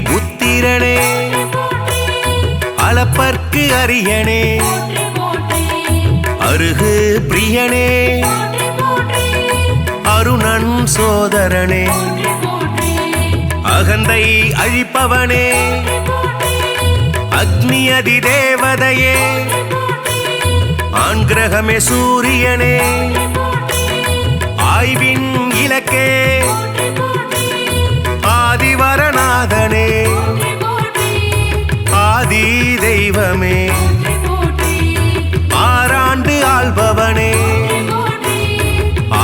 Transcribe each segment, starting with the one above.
புத்திரனே அளப்பற்கு அரியனே அருகு பிரியனே அருணன் சோதரனே அகந்தை அழிப்பவனே அக்னி அதி தேவதையே ஆண் கிரகமே சூரியனே ஆய்வின் இலக்கே ஆதிவரநாதனே ஆதி தெய்வமே ஆறாண்டு ஆள்பவனே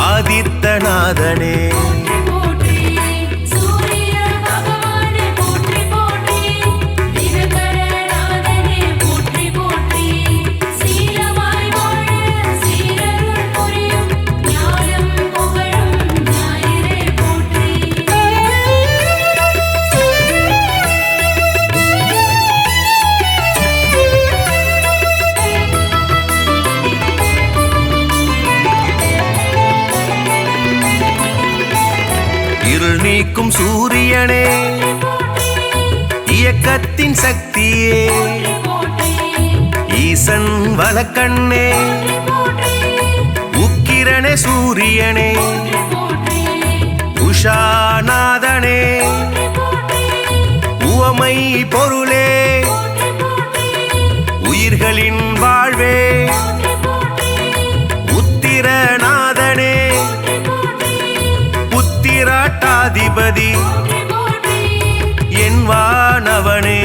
ஆதித்தநாதனே இருள் நீக்கும் சூரியனே இயக்கத்தின் சக்தியே ஈசன் வலக்கண்ணே உக்கிரனே சூரியனே உஷாநாதனே உவமை பொருளே உயிர்களின் வாழ்வே உத்திரநாதனே புத்திராட்டாதிபதி என் வானவனே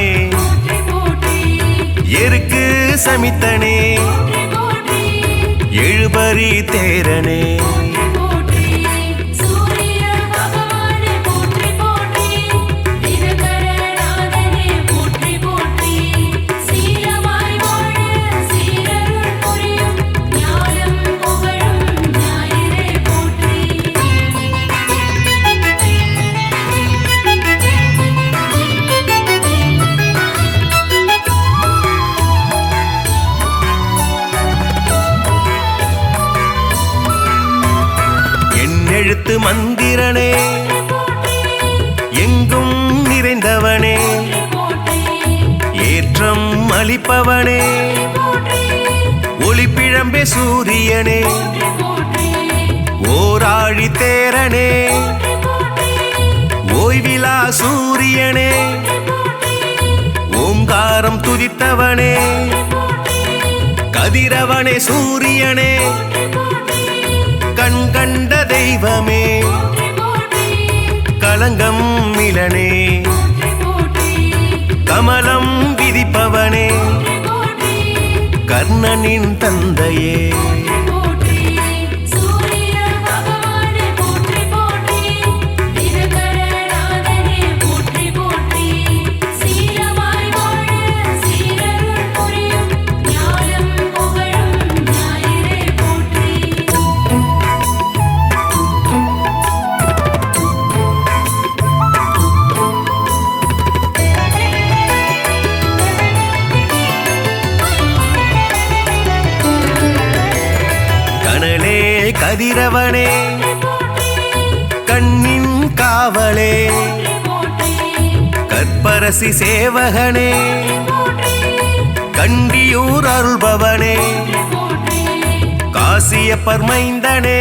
எருக்கு சமித்தனே எழுபறி தேரனே எழுத்து மந்திரனே எங்கும் நிறைந்தவனே ஏற்றம் அளிப்பவனே ஒளிப்பிழம்பே சூரியனே ஓராழி தேரனே ஓய்விலா சூரியனே ஓங்காரம் துதித்தவனே கதிரவனே சூரியனே கண் கண்ட தெய்வமே கலங்கம் மிலனே கமலம் விதிப்பவனே கர்ணனின் தந்தையே கதிரவனே கண்ணின் காவலே கற்பரசி சேவகனே கண்டியூர் அருள்பவனே காசிய பர்மைந்தனே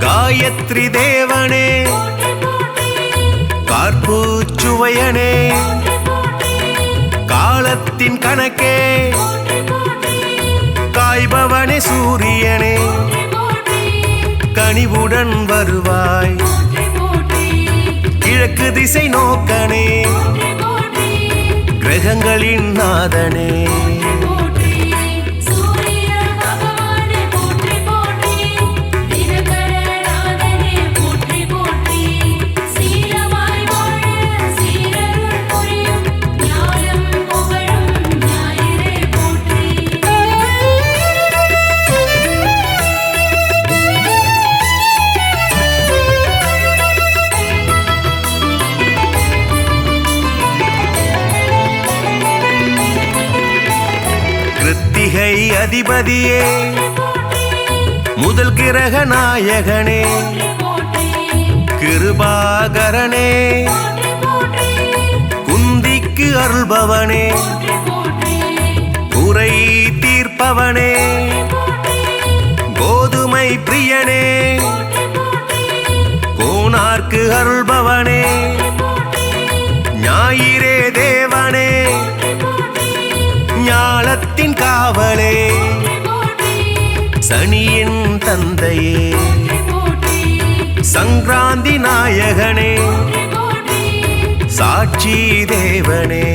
காயத்ரி தேவனே கார்பூச்சுவையனே காலத்தின் கணக்கே காய்பவனே சூரியனே கனிவுடன் வருவாய் கிழக்கு திசை நோக்கனே கிரகங்களின் நாதனே கிருத்திகை அதிபதியே முதல் கிரக நாயகனே கிருபாகரனே அருள்பவனே குறை தீர்ப்பவனே கோதுமை பிரியனே கோனார்க்கு அருள்பவனே ஞாயிறே தேவனே ஞாலத்தின் காவலே சனியின் தந்தையே சங்கராந்தி நாயகனே சாட்சி தேவனே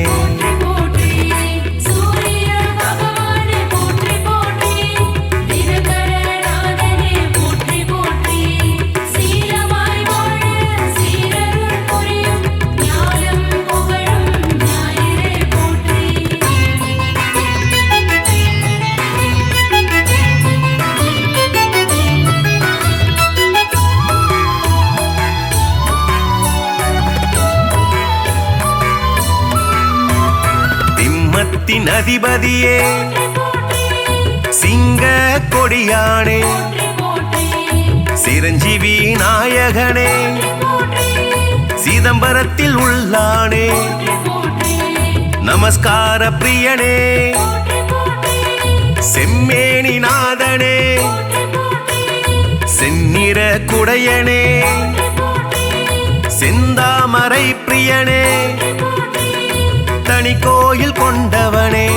அதிபதியே சிங்க கொடியானே சிரஞ்சீவி நாயகனே சிதம்பரத்தில் உள்ளானே நமஸ்கார பிரியனே செம்மேனி நாதனே செந்நிற குடையனே செந்தாமரை பிரியனே தனி கோயில் கொண்டவனே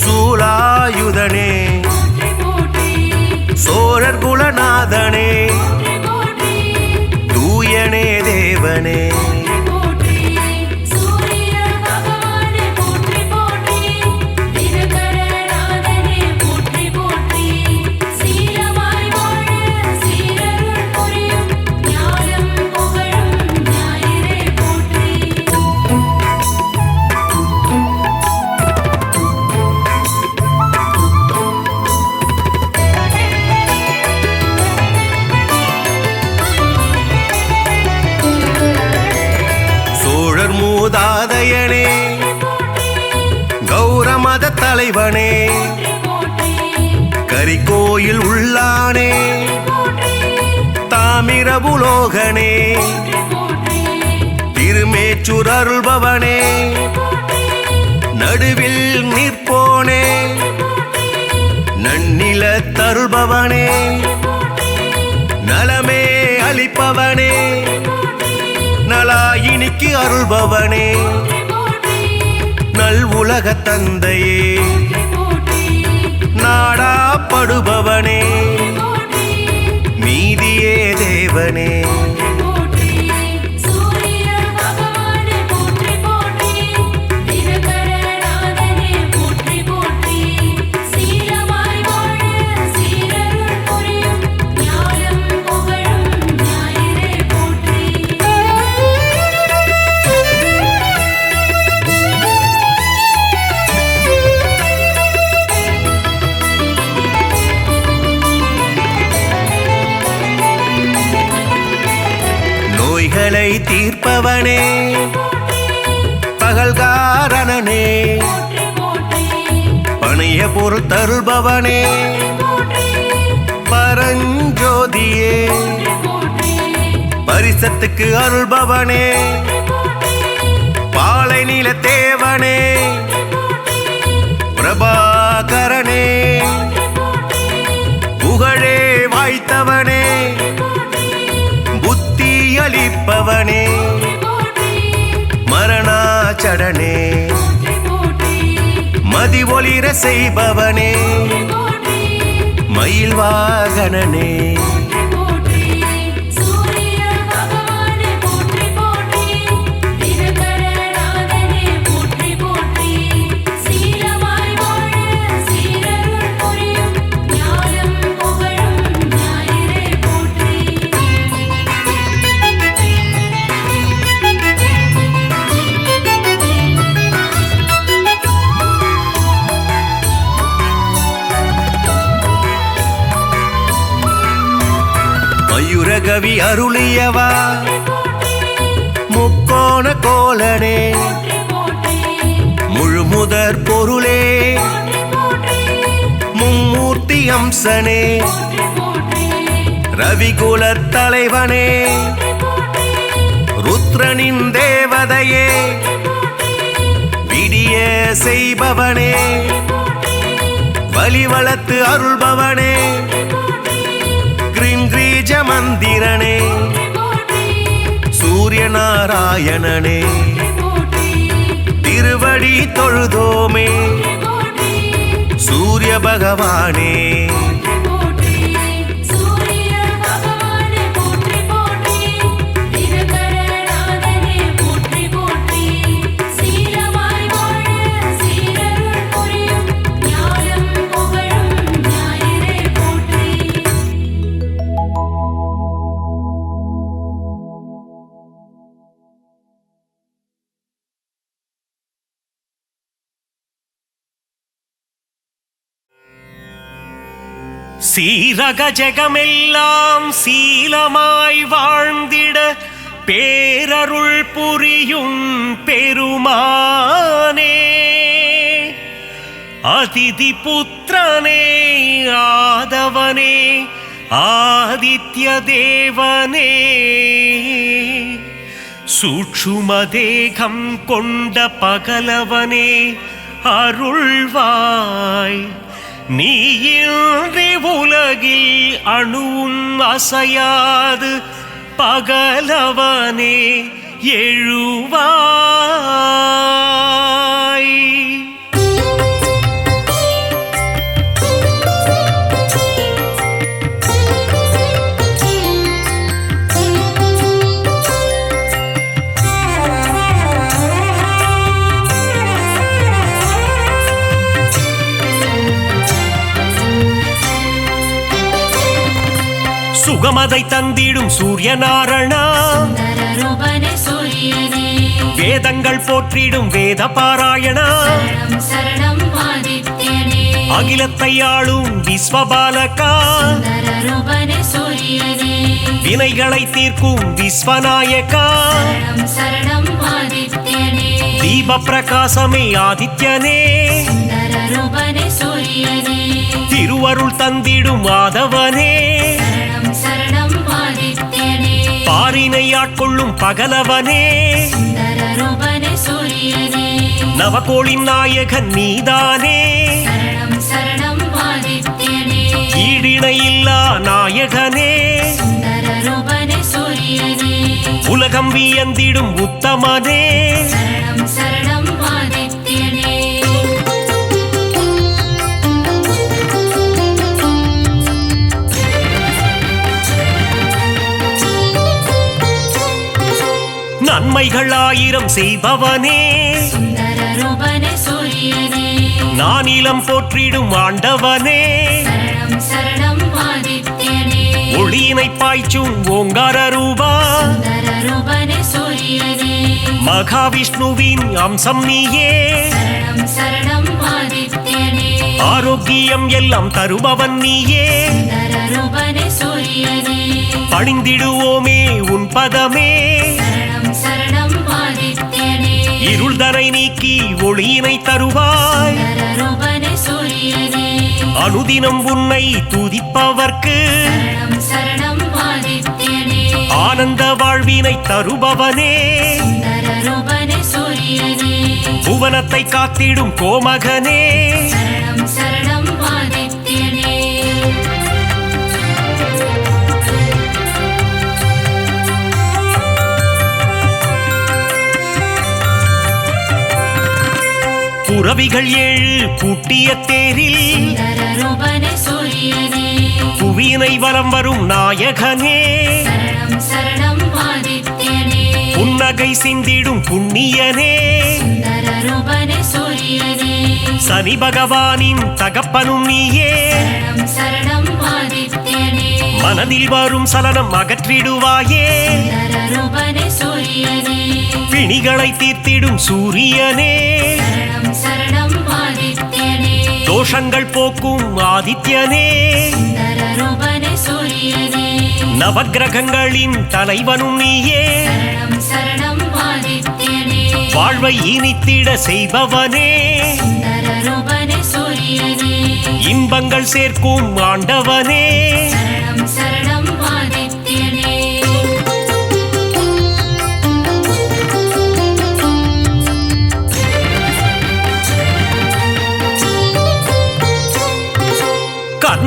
சூலாயுதனே சோழர் குலநாதனே தூயனே தேவனே மூதாதையனே கௌரமத தலைவனே கரிகோயில் உள்ளானே தாமிரபுலோகனே திருமேச்சூர் அருள்பவனே நடுவில் நிற்போனே நன்னில தருள்பவனே நலமே அளிப்பவனே நலாயினிக்கு அருள்பவனே நல் உலக தந்தையே நாடாப்படுபவனே மீதியே தேவனே நோய்களை தீர்ப்பவனே பகல்காரணனே பணிய பொருள் தருள்பவனே பரஞ்சோதியே பரிசத்துக்கு அருள்பவனே பாலை நில தேவனே பிரபாகரனே புகழே வாய்த்தவனே அளிப்பவனே மரணாச்சடனே மதி ஒளிர செய்பவனே மயில் வாகனனே மயூரகவி அருளியவா முக்கோண கோலனே முழுமுதற் பொருளே மும்மூர்த்தி அம்சனே ரவிகுலத் தலைவனே ருத்ரனின் தேவதையே செய்ய செய்பவனே வலி வளர்த்து அருள்பவனே கிரீஞ்ச மந்திரனே சூரிய நாராயணனே திருவடி தொழுதோமே சூரிய பகவானே சீரக ஜெகமெல்லாம் சீலமாய் வாழ்ந்திட பேரருள் புரியும் பெருமானே அதிதி புத்திரனே ஆதவனே ஆதித்ய தேவனே சூட்சும தேகம் கொண்ட பகலவனே அருள்வாய் நீயின்றி உலகில் அணுவும் அசையாது பகலவனே எழுவாய் சுகமதை தந்திடும் சூரியநாரணா வேதங்கள் போற்றிடும் வேத பாராயணா அகிலத்தை ஆளும் விஸ்வபாலகா வினைகளை தீர்க்கும் விஸ்வநாயகா தீப பிரகாசமே ஆதித்யனே திருவருள் தந்திடும் மாதவனே பாரினை ஆட்கொள்ளும் பகலவனே நவகோளின் நாயகன் நீதானே ஈடிணையில்லா நாயகனே உலகம் வியந்திடும் உத்தமனே நன்மைகள் ஆயிரம் செய்பவனே நானிலம் போற்றிடும் ஆண்டவனே ஒளியினை பாய்ச்சும் ஓங்கார ரூபா மகாவிஷ்ணுவின் அம்சம் நீயே ஆரோக்கியம் எல்லாம் தருபவன் நீயே பணிந்திடுவோமே உன் பதமே இருள்தனை நீக்கி ஒளியினை தருவாய் அனுதினம் உன்னை துதிப்பவர்க்கு ஆனந்த வாழ்வினை தருபவனே புவனத்தை காத்திடும் கோமகனே புரவிகள் ஏழு பூட்டிய தேரில் புவியினை வலம் வரும் நாயகனே புன்னகை சிந்திடும் புண்ணியனே சனி பகவானின் தகப்பனும் நீயே மனதில் வரும் சலனம் அகற்றிடுவாயே பிணிகளை தீர்த்திடும் சூரியனே தோஷங்கள் போக்கும் ஆதித்யனே நவக்கிரகங்களின் தலைவனும் நீயே வாழ்வை இனித்திட செய்பவனே இன்பங்கள் சேர்க்கும் ஆண்டவனே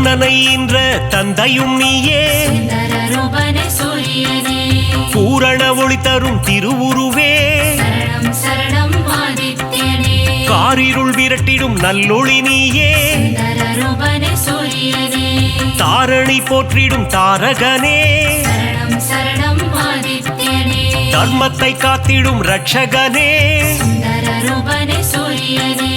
கண்ணனை என்ற தந்தையும் நீயே சுந்தரரூபனே சூரியனே பூரண ஒளி தரும் திருவுருவே சரணம் சரணம் ஆதித்யனே காரிருள் விரட்டிடும் நல்லொளி நீயே சுந்தரரூபனே சூரியனே தாரணி போற்றிடும் தாரகனே சரணம் சரணம் ஆதித்யனே தர்மத்தை காத்திடும் ரட்சகனே சுந்தரரூபனே சூரியனே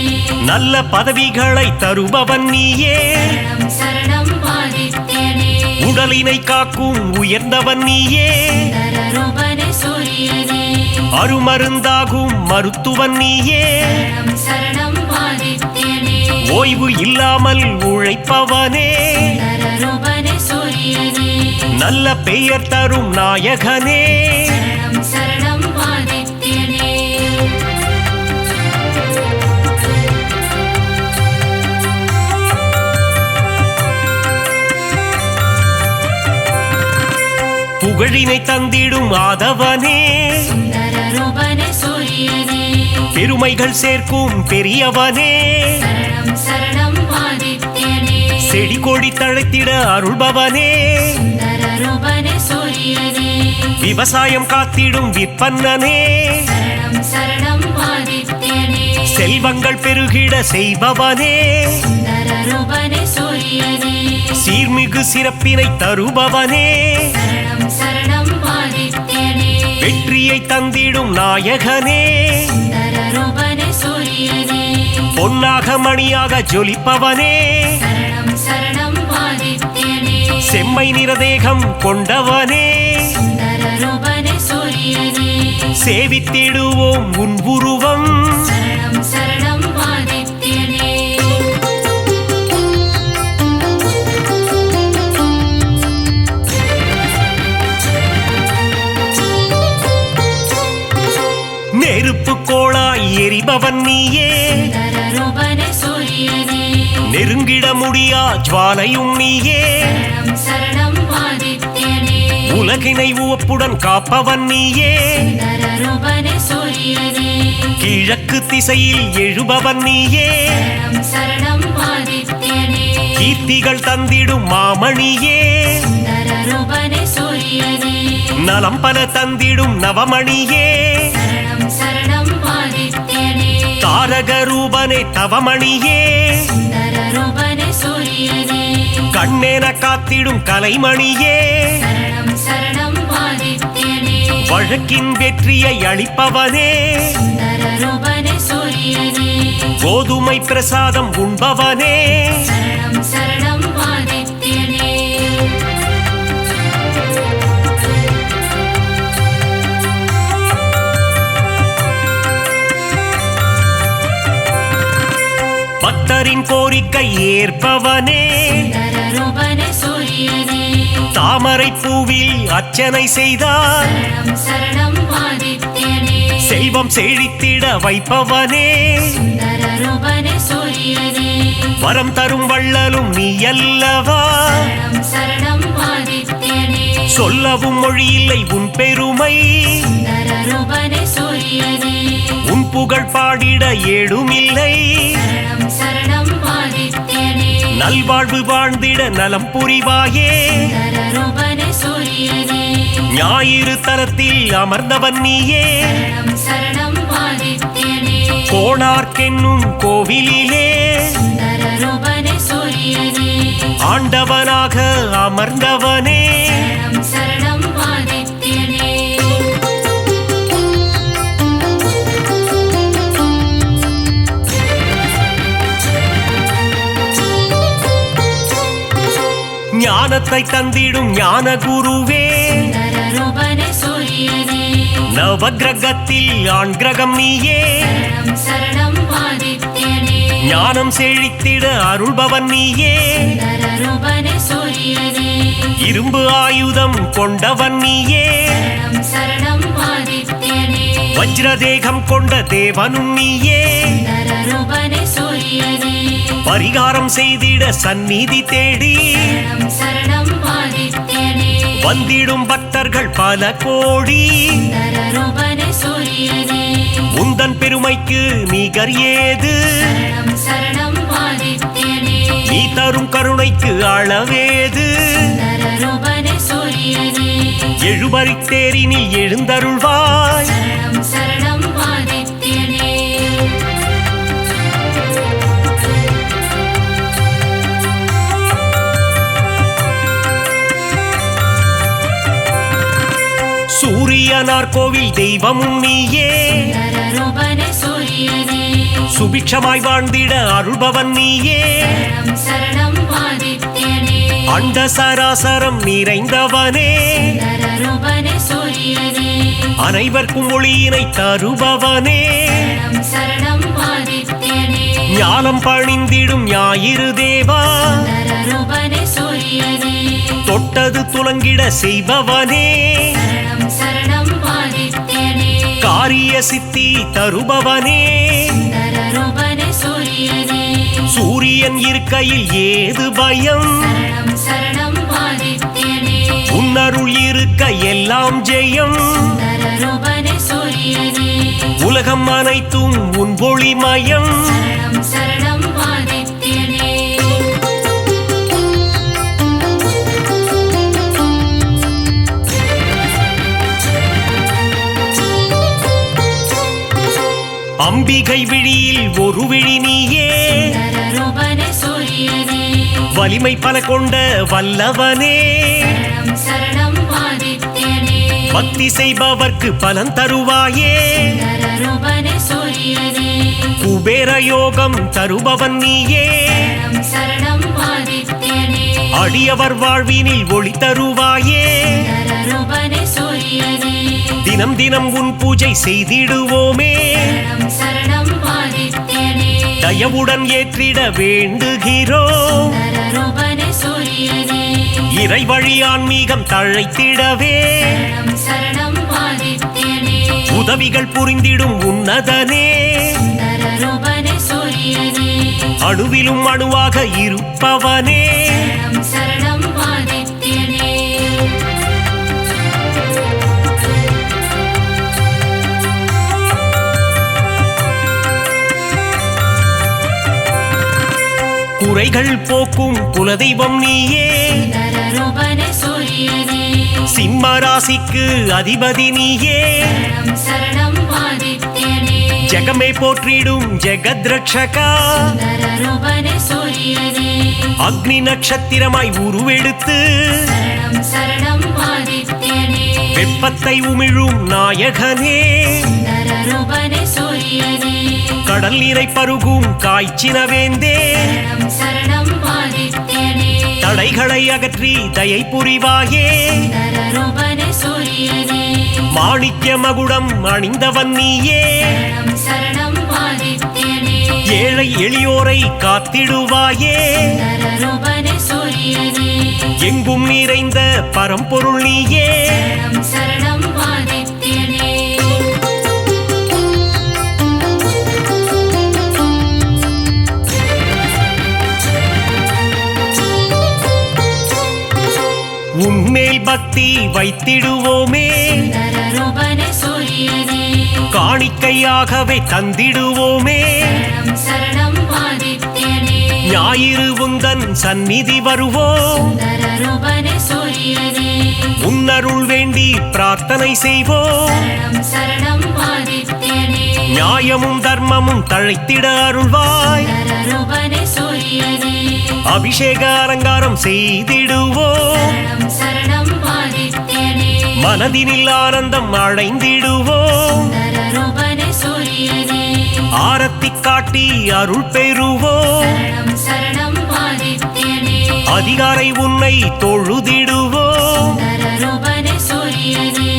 நல்ல பதவிகளை தருபவன் நீயே சரணம் சரணம் ஆதித்யனே உடலினை காக்கும் உயர்ந்தவன் நீயே சுந்தரரூபனே சூரியனே அருமருந்தாகும் மருத்துவன் நீயே சரணம் சரணம் ஆதித்யனே ஓய்வு இல்லாமல் உழைப்பவனே சுந்தரரூபனே சூரியனே நல்ல பெயர் தரும் நாயகனே சரணம் சரணம் ஆதித்யனே புகழினை தந்திடும் ஆதவனே சுந்தரரூபனே சூரியனே பெருமைகள் சேர்க்கும் பெரியவனே சரணம் சரணம் ஆதித்யனே செடி கொடி தழைத்திட அருள்பவனே சுந்தரரூபனே சூரியனே விவசாயம் காத்திடும் விற்பன்னனே சரணம் சரணம் ஆதித்யனே செல்வங்கள் பெருகிட செய்பவனே சுந்தரரூபனே சூரியனே சீர்மிகு சிறப்பினை தருபவனே சரணம் சரணம் ஆதித்யனே வெற்றியை தந்திடும் நாயகனே சுந்தரரூபனே சூரியனே பொன்னாக மணியாக ஜொலிப்பவனே சரணம் சரணம் ஆதித்யனே செம்மை நிறதேகம் கொண்டவனே சுந்தரரூபனே சூரியனே சேவித்திடுவோம் உன் உருவம் சரணம் சரணம் ஆதித்யனே நெருப்பு கோளாய் எரிபவன் நீயே சுந்தரரூபனே சூரியனே நெருங்கிட முடியா ஜுவாலையும் நீயே சரணம் சரணம் ஆதித்யனே உலகினை உவப்புடன் காப்பவன் நீயே சுந்தரரூபனே சூரியனே கிழக்கு திசையில் எழுபவன் நீயே சரணம் சரணம் ஆதித்யனே கீர்த்திகள் தந்திடும் மாமணியே சுந்தரரூபனே சூரியனே நலம் பல தந்திடும் நவமணியே சரணம் சரணம் ஆதித்யனே தாரக ரூபனே தவமணியே சுந்தரரூபனே சூரியனே கண்ணென காத்திடும் கலைமணியே சரணம் சரணம் ஆதித்யனே வழக்கின் வெற்றியை அளிப்பவனே சுந்தரரூபனே சூரியனே கோதுமை பிரசாதம் உண்பவனே சரணம் சரணம் ஆதித்யனே பக்தரின் கோரிக்கை ஏற்பவனே சுந்தரரூபனே சூரியனே தாமரை பூவில் அர்ச்சனை செய்தார் சரணம் சரணம் ஆதித்யனே செல்வம் செழித்திட வைப்பவனே சுந்தரரூபனே சூரியனே வரம் தரும் வள்ளலும் நீ அல்லவா சரணம் சரணம் ஆதித்யனே சொல்லவும் மொழியில்லை உன் பெருமை சுந்தரரூபனே சூரியனே உன் புகழ் பாடிட ஏடுமில்லை சரணம் சரணம் ஆதித்யனே நல்வாழ்வு வாழ்ந்திட நலம் புரிவாயே சுந்தரரூபனே சூரியனே ஞாயிறு தலத்தில் அமர்ந்தவன் நீயே சரணம் சரணம் ஆதித்யனே கோணார்க்கென்னும் கோவிலிலே சுந்தரரூபனே சூரியனே ஆண்டவனாக அமர்ந்தவனே சரணம் சரணம் ஆதித்யனே ஞானத்தை தந்திடும் ஞான குருவே சுந்தரரூபனே சூரியனே நவகிரகத்தில் ஆண் கிரகம் நீயே சரணம் சரணம் ஆதித்யனே ஞானம் செழித்திட அருள்பவன் நீயே சுந்தரரூபனே சூரியனே இரும்பு ஆயுதம் கொண்டவன் நீயே சரணம் சரணம் ஆதித்யனே வஜ்ரதேகம் கொண்ட தேவனும் நீயே சுந்தரரூபனே சூரியனே பரிகாரம் செய்திட சந்நிதி தேடி சரணம் சரணம் ஆதித்யனே வந்திடும் பக்தர்கள் பல கோடி சுந்தரரூபனே சூரியனே உந்தன் பெருமைக்கு நிகர் ஏது சரணம் சரணம் ஆதித்யனே நீ தரும் கருணைக்கு அளவேது சுந்தர ரூபனே சூரியனே எழுபறித்தேரினில் எழுந்தருள்வாய் சரணம் சரணம் ஆதித்யனே சூரியனார் கோவில் தெய்வமும் நீயே சுந்தர ரூபனே சூரியனே சுபிட்சமாய் வாழ்ந்திட அருள்பவன் நீயே சரணம் சரணம் ஆதித்யனே அண்ட சராசரம் நிறைந்தவனே சுந்தர ரூபனே சூரியனே அனைவர்க்கும் ஒளியினை தருபவனே சரணம் சரணம் ஆதித்யனே ஞானம் பணிந்திடும் ஞாயிறு தேவா சுந்தர ரூபனே சூரியனே தொட்டது துலங்கிட செய்பவனே சரணம் சரணம் ஆதித்யனே காரிய சித்தி தருபவனே சுந்தர ரூபனே சூரியனே சூரியன் இருக்கையில் ஏது பயம் சரணம் சரணம் ஆதித்யனே உன்னருள் இருக்க எல்லாம் ஜெயம் சுந்தர ரூபனே சூரியனே உலகம் அனைத்தும் உன் ஒளிமயம் சரணம் சரணம் ஆதித்யனே அம்பிகை விழியில் ஒரு விழி நீயே சுந்தர ரூபனே சூரியனே வலிமை பல கொண்ட வல்லவனே சரணம் சரணம் ஆதித்யனே பக்தி செய்பவர்க்கு பலன் தருவாயே சுந்தர ரூபனே சூரியனே குபேர யோகம் தருபவன் நீயே சரணம் சரணம் ஆதித்யனே அடியவர் வாழ்வினில் ஒளி தருவாயே சுந்தர ரூபனே சூரியனே தினம் தினம் உன் பூஜை செய்திடுவோமே சரணம் சரணம் ஆதித்யனே தயவுடன் ஏற்றிட வேண்டுகிறோம் சுந்தர ரூபனே சூரியனே இறை வழி ஆன்மீகம் தழைத்திடவே சரணம் சரணம் ஆதித்யனே உதவிகள் புரிந்திடும் உன்னதனே சுந்தர ரூபனே சூரியனே அணுவிலும் அணுவாக இருப்பவனே சரணம் சரணம் ஆதித்யனே குறைகள் போக்கும் குலதெய்வம் நீயே சுந்தர ரூபனே சூரியனே சிம்ம ராசிக்கு அதிபதி நீயே சரணம் சரணம் ஆதித்யனே ஜெகமே போற்றிடும் ஜெகத் ரட்சகா சுந்தர ரூபனே சூரியனே அக்னி நட்சத்திரமாய் உருவெடுத்து சரணம் சரணம் ஆதித்யனே வெப்பத்தை உமிழும் நாயகனே சுந்தர ரூபனே சூரியனே கடல் நீரை பருகும் காய்ச்சினவேந்தே சரணம் சரணம் ஆதித்யனே தடைகளை அகற்றி தயை புரிவாயே சுந்தர ரூபனே சூரியனே மாணிக்க மகுடம் அணிந்தவன் நீயே சரணம் சரணம் ஆதித்யனே ஏழை எளியோரை காத்திடுவாயே சுந்தர ரூபனே சூரியனே எங்கும் நிறைந்த பரம்பொருள் நீயே சரணம் சரணம் ஆதித்யனே உன்மேல் பக்தி வைத்திடுவோமே சுந்தர ரூபனே சூரியனே காணிக்கையாகவே தந்திடுவோமே சரணம் சரணம் ஆதித்யனே ஞாயிறு உந்தன் சந்நிதி வருவோம் சுந்தர ரூபனே சூரியனே உன்னருள் வேண்டி பிரார்த்தனை செய்வோம் சரணம் சரணம் ஆதித்யனே நியாயமும் தர்மமும் தழைத்திட அருள்வாய் சுந்தர ரூபனே சூரியனே அபிஷேக அலங்காரம் செய்திடுவோம் சரணம் சரணம் ஆதித்யனே மனதினில் ஆனந்தம் அடைந்திடுவோம் சுந்தர ரூபனே சூரியனே ஆரத்தி காட்டி அருள் பெறுவோம் சரணம் சரணம் ஆதித்யனே அதிகாரை உன்னை தொழுதிடுவோம் சுந்தர ரூபனே சூரியனே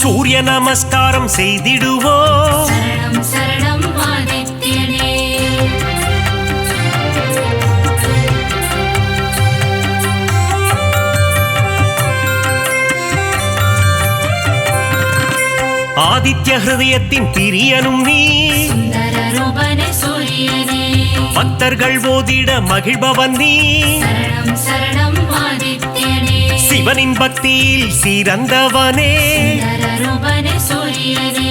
சூரிய நமஸ்காரம் செய்திடுவோம் சரணம் சரணம் ஆதித்யனே ஆதித்ய ஹிருதயத்தின் பிரியனும் நீ சுந்தர ரூபனே சூரியனே பக்தர்கள் ஓதிட மகிழ்பவன் நீ சரணம் சரணம் ஆதித்யனே சிவனின் பக்தியில் சிறந்தவனே சுந்தர ரூபனே சூரியனே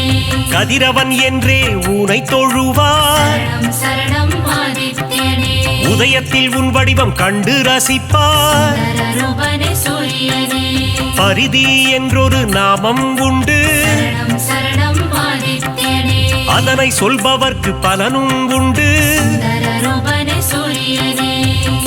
கதிரவன் என்றே உனை தொழுவார் சரணம் சரணம் ஆதித்யனே உதயத்தில் உன் வடிவம் கண்டு ரசிப்பார். சுந்தர ரூபனே சூரியனே பரிதி என்றொரு நாமம் உண்டு, சரணம் சரணம் ஆதித்யனே அதனை சொல்பவர்க்கு பலனும் உண்டு. சுந்தர ரூபனே சூரியனே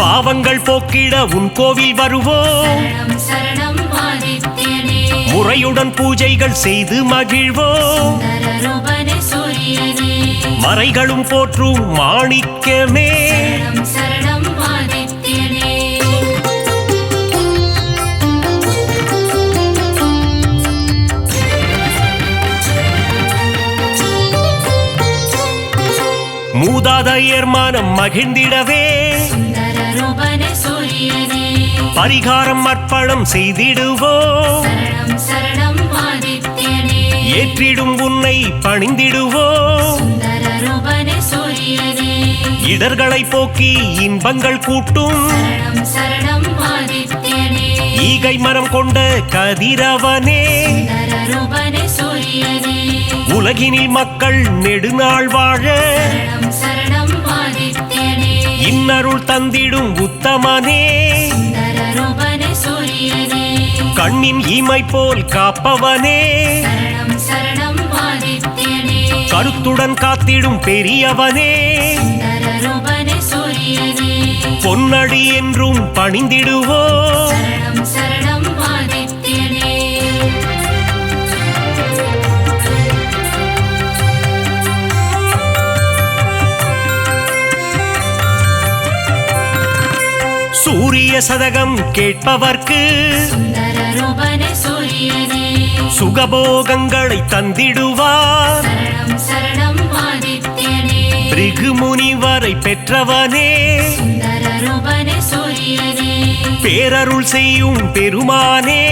பாவங்கள் போக்கிட உன் கோவில் வருவோம், சரணம் சரணம் ஆதித்யனே முறையுடன் பூஜைகள் செய்து மகிழ்வோம். சுந்தர ரூபனே சூரியனே மறைகளும் போற்றும் மாணிக்கமே, சரணம் சரணம் ஆதித்யனே மூதாதையர் மனம் மகிழ்ந்திடவே சுந்தர ரூபனே சூரியனே பரிகாரம் அர்ப்பணம் செய்திடுவோம். சரணம் சரணம் ஆதித்யனே ஏற்றிடும் உன்னை பணிந்திடுவோம். சுந்தர ரூபனே சூரியனே இடர்களை போக்கி இன்பங்கள் கூட்டும் சரணம் சரணம் ஆதித்யனே ஈகை மனம் கொண்ட கதிரவனே. சுந்தர ரூபனே சூரியனே உலகினில் மக்கள் நெடுநாள் வாழ சரணம் சரணம் ஆதித்யனே இன்னருள் தந்திடும் உத்தமனே. சுந்தர ரூபனே சூரியனே கண்ணின் இமை போல் காப்பவனே, சரணம் சரணம் ஆதித்யனே கருத்துடன் காத்திடும் பெரியவனே. சுந்தர ரூபனே சூரியனே பொன்னடி என்றும் பணிந்திடுவோம். சரணம் சரணம் ஆதித்யனே சூரிய சதகம் கேட்பவர்க்கு சுந்தர ரூபனே சூரியனே சுகபோகங்களை தந்திடுவார். சரணம் சரணம் ஆதித்யனே பிருகு முனிவரை பெற்றவனே, சுந்தர ரூபனே சூரியனே பேரருள் செய்யும் பெருமானே.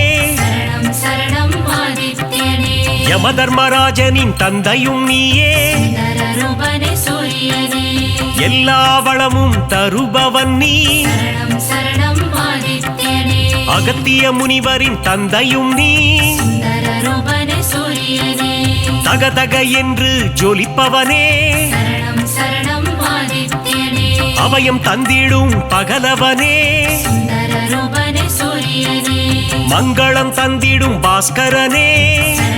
சரணம் சரணம் ஆதித்யனே யமதர்மராஜனின் தந்தையும் நீயே, சுந்தர ரூபனே சூரியனே எல்லா வளமும் தருபவன் நீ. சரணம் சரணம் ஆதித்யனே அகத்திய முனிவரின் தந்தையும் நீ, சுந்தர ரூபனே சூரியனே தகதக என்று ஜொலிப்பவனே. சரணம் சரணம் ஆதித்யனே அபயம் தந்திடும் பகலவனே, சுந்தர ரூபனே சூரியனே மங்களம் தந்திடும் பாஸ்கரனே. சரணம்